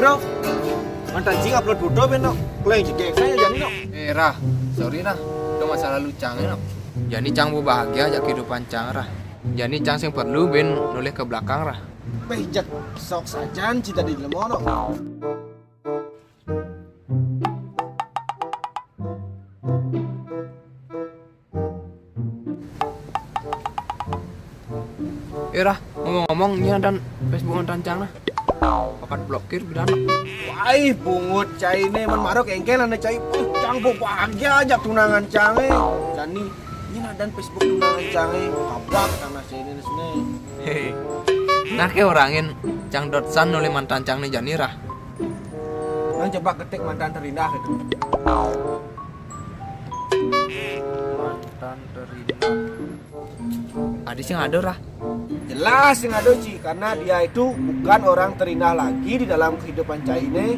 bro. Mantan Cing upload foto ben no. Kleng jegek saya jadi no. Rah, sorry nah. Itu masa lalu Cang no. Jadi Cang mau bahagia aja kehidupan Cang rah. Jadi Cang yang perlu ben noleh ke belakang rah. Pejat sok sajan cita di lemono. Rah, ngomong-ngomongnya dan Facebook mantan Cang nah. Pakat blokir bidan. Wah, bungut cai ini men marok engkel anda cai. Cang bahagia aja tunangan Cange. Jani ini dan Facebook tunangan Cange. Kabak tanah sini sini. Hehe. Nah ke orangin Cang Dotsan oleh mantan Cang nih Jani rah. Nang coba ketik mantan terindah gitu. Mantan terindah. Adi sih ada rah. Jelas yang ada Ci, karena dia itu bukan orang terindah lagi di dalam kehidupan Cai ini.